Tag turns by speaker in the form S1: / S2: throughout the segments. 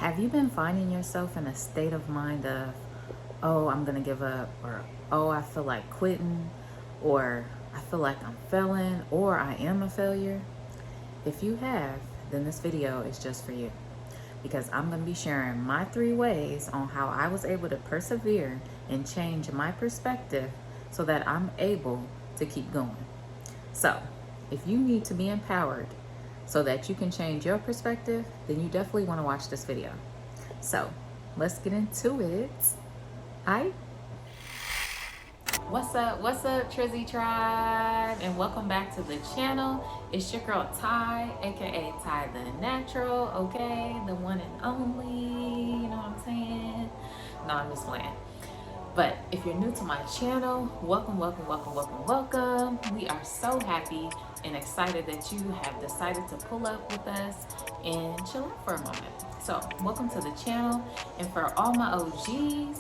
S1: Have you been finding yourself in a state of mind of, oh, I'm gonna give up, or oh, I feel like quitting, or I feel like I'm failing, or I am a failure? If you have, then this video is just for you, because I'm gonna be sharing my 3 ways on how I was able to persevere and change my perspective so that I'm able to keep going. So, if you need to be empowered so that you can change your perspective, then you definitely want to watch this video. So, let's get into it. Hi. What's up, Trizzy Tribe? And welcome back to the channel. It's your girl, Ty, aka Ty the Natural, okay? The one and only, you know what I'm saying? No, I'm just playing. But if you're new to my channel, welcome. We are so happy and excited that you have decided to pull up with us and chill out for a moment. So welcome to the channel. And for all my OGs,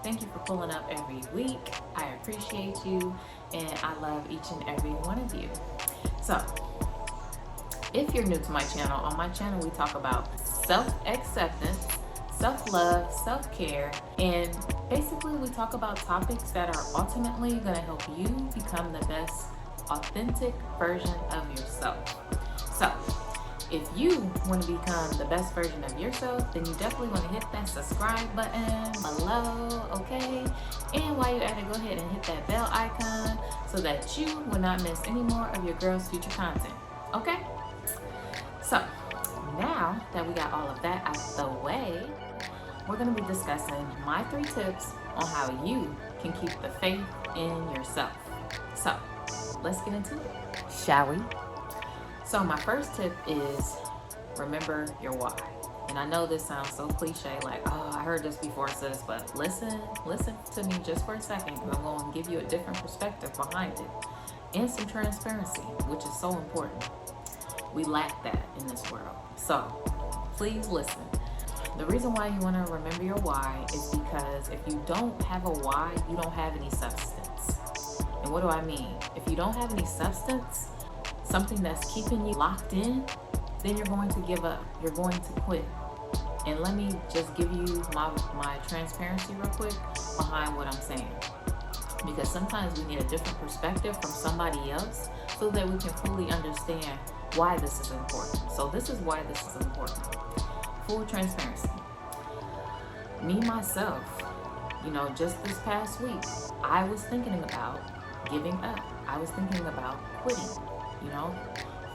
S1: thank you for pulling up every week. I appreciate you and I love each and every one of you. So if you're new to my channel, on my channel we talk about self-acceptance, self-love, self-care, and basically we talk about topics that are ultimately going to help you become the best authentic version of yourself. So if you want to become the best version of yourself, then you definitely want to hit that subscribe button below, okay? And while you're at it, go ahead and hit that bell icon so that you will not miss any more of your girl's future content, okay? So now that we got all of that out of the way, we're going to be discussing my 3 tips on how you can keep the faith in yourself. So let's get into it, shall we? So my first tip is remember your why. And I know this sounds so cliche, like, oh, I heard this before, sis, but listen to me just for a second, because I'm going to give you a different perspective behind it and some transparency, which is so important. We lack that in this world. So please listen. The reason why you want to remember your why is because if you don't have a why, you don't have any substance. And what do I mean? If you don't have any substance, something that's keeping you locked in, then you're going to give up. You're going to quit. And let me just give you my transparency real quick behind what I'm saying. Because sometimes we need a different perspective from somebody else so that we can fully understand why this is important. So this is why this is important. Full transparency. Me, myself, just this past week, I was thinking about giving up. I was thinking about quitting,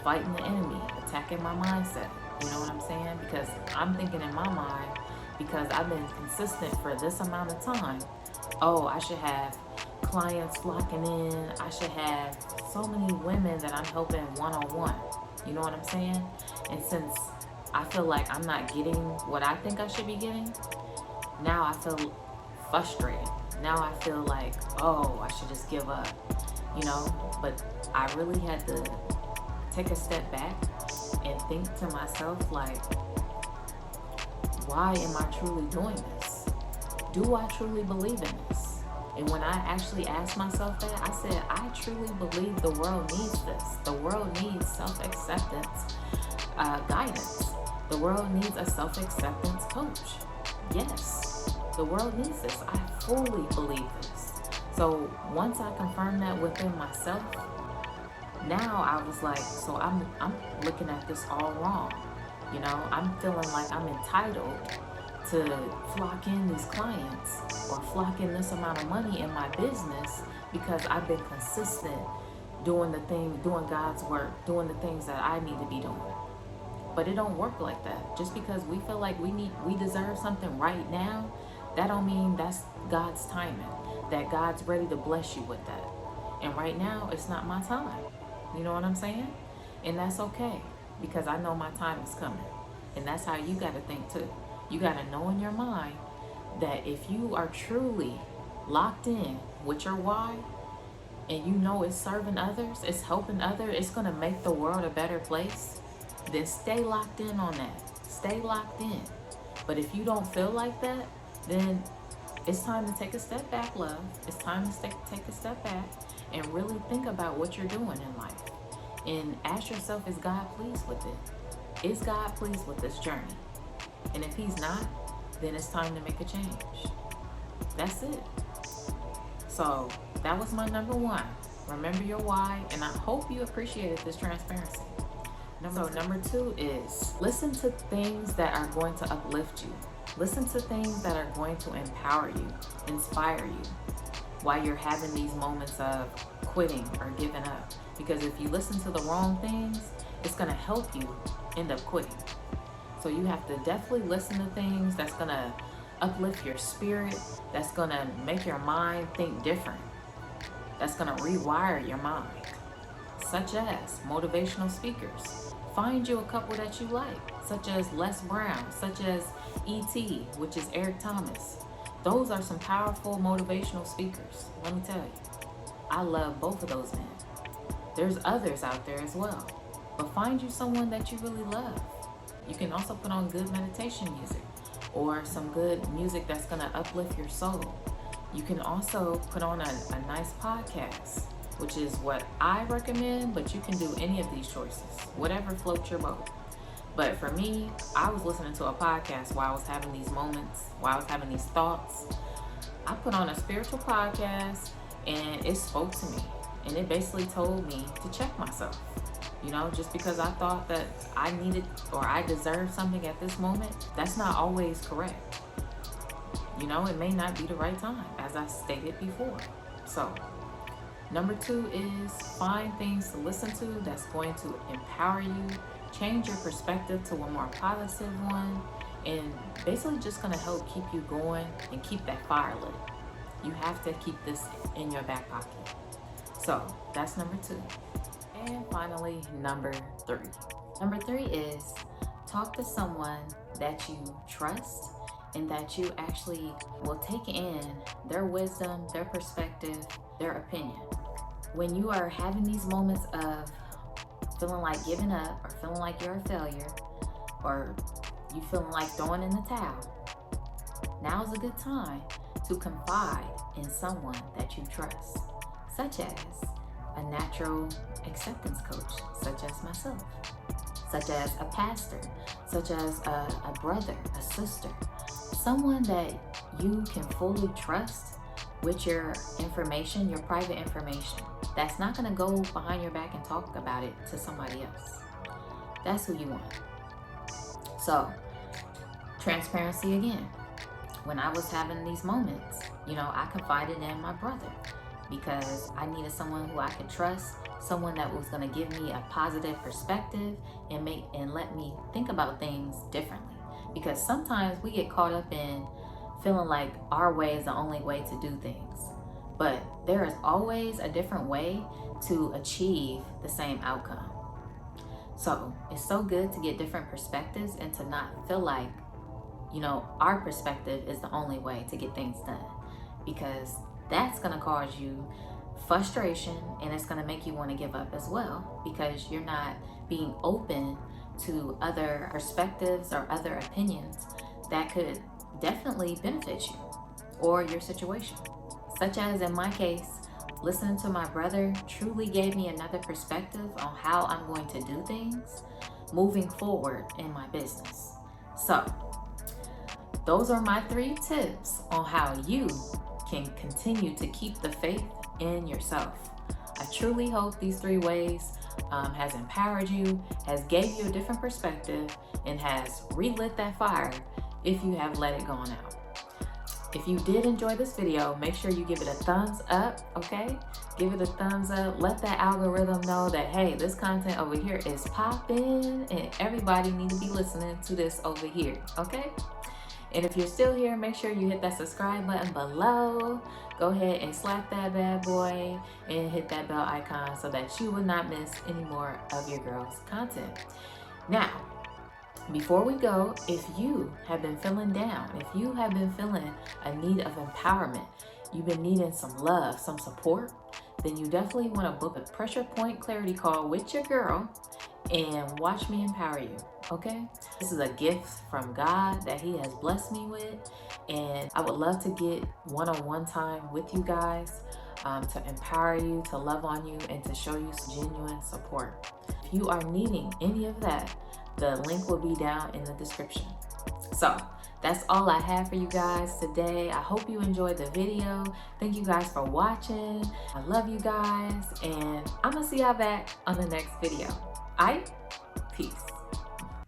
S1: fighting the enemy, attacking my mindset. You know what I'm saying? Because I'm thinking in my mind, because I've been consistent for this amount of time, oh, I should have clients flocking in. I should have so many women that I'm helping one-on-one. You know what I'm saying? And since I feel like I'm not getting what I think I should be getting, now I feel frustrated. Now I feel like, oh, I should just give up, But I really had to take a step back and think to myself, like, why am I truly doing this? Do I truly believe in this? And when I actually asked myself that, I said, I truly believe the world needs this. The world needs self-acceptance guidance. The world needs a self-acceptance coach. Yes, the world needs this. I fully believe this. So once I confirmed that within myself, now I was like, so I'm looking at this all wrong. I'm feeling like I'm entitled to flock in these clients or flock in this amount of money in my business because I've been consistent doing God's work, doing the things that I need to be doing. But it don't work like that. Just because we feel like we deserve something right now, that don't mean that's God's timing, that God's ready to bless you with that. And right now, it's not my time. You know what I'm saying? And that's okay, because I know my time is coming. And that's how you got to think too. You got to know in your mind that if you are truly locked in with your why, and it's serving others, it's helping others, it's going to make the world a better place, then stay locked in on that. Stay locked in. But if you don't feel like that, then it's time to take a step back, love. It's time to take a step back and really think about what you're doing in life. And ask yourself, is God pleased with it? Is God pleased with this journey? And if he's not, then it's time to make a change. That's it. So that was my number one. Remember your why, and I hope you appreciated this transparency. Number two is listen to things that are going to uplift you. Listen to things that are going to empower you, inspire you, while you're having these moments of quitting or giving up. Because if you listen to the wrong things, it's going to help you end up quitting. So you have to definitely listen to things that's going to uplift your spirit, that's going to make your mind think different, that's going to rewire your mind, such as motivational speakers. Find you a couple that you like, such as Les Brown, such as E.T., which is Eric Thomas. Those are some powerful motivational speakers. Let me tell you, I love both of those men. There's others out there as well, but find you someone that you really love. You can also put on good meditation music or some good music that's going to uplift your soul. You can also put on a nice podcast, which is what I recommend, but you can do any of these choices, whatever floats your boat. But for me, I was listening to a podcast while I was having these moments, while I was having these thoughts. I put on a spiritual podcast and it spoke to me. And it basically told me to check myself. You know, just because I thought that I needed or I deserved something at this moment, that's not always correct. You know, it may not be the right time, as I stated before. So, number two is find things to listen to that's going to empower you, change your perspective to a more positive one, and basically just going to help keep you going and keep that fire lit. You have to keep this in your back pocket. So, that's number two. And finally, number three. Number three is talk to someone that you trust and that you actually will take in their wisdom, their perspective, their opinion. When you are having these moments of feeling like giving up or feeling like you're a failure or you feeling like throwing in the towel, now is a good time to confide in someone that you trust, such as a natural acceptance coach, such as myself, such as a pastor, such as a brother, a sister, someone that you can fully trust with your information, your private information, that's not going to go behind your back and talk about it to somebody else. That's who you want. So, transparency again. When I was having these moments, I confided in my brother because I needed someone who I could trust, someone that was going to give me a positive perspective and let me think about things differently. Because sometimes we get caught up in feeling like our way is the only way to do things. But there is always a different way to achieve the same outcome. So it's so good to get different perspectives and to not feel like, our perspective is the only way to get things done. Because that's going to cause you frustration and it's going to make you want to give up as well, because you're not being open to other perspectives or other opinions that could definitely benefit you or your situation. Such as in my case, listening to my brother truly gave me another perspective on how I'm going to do things moving forward in my business. So, those are my 3 tips on how you can continue to keep the faith in yourself. I truly hope these 3 ways has empowered you, has gave you a different perspective, and has relit that fire if you have let it go on out. If you did enjoy this video, make sure you give it a thumbs up, okay? Give it a thumbs up. Let that algorithm know that, hey, this content over here is popping and everybody needs to be listening to this over here, okay? And if you're still here, make sure you hit that subscribe button below. Go ahead and slap that bad boy and hit that bell icon so that you will not miss any more of your girl's content. Now, before we go, if you have been feeling down, if you have been feeling a need of empowerment, you've been needing some love, some support, then you definitely want to book a pressure point clarity call with your girl and watch me empower you, okay? This is a gift from God that He has blessed me with, and I would love to get one-on-one time with you guys to empower you, to love on you, and to show you some genuine support. If you are needing any of that, the link will be down in the description. So that's all I have for you guys today. I hope you enjoyed the video. Thank you guys for watching. I love you guys, and I'm gonna see y'all back on the next video. All right, peace.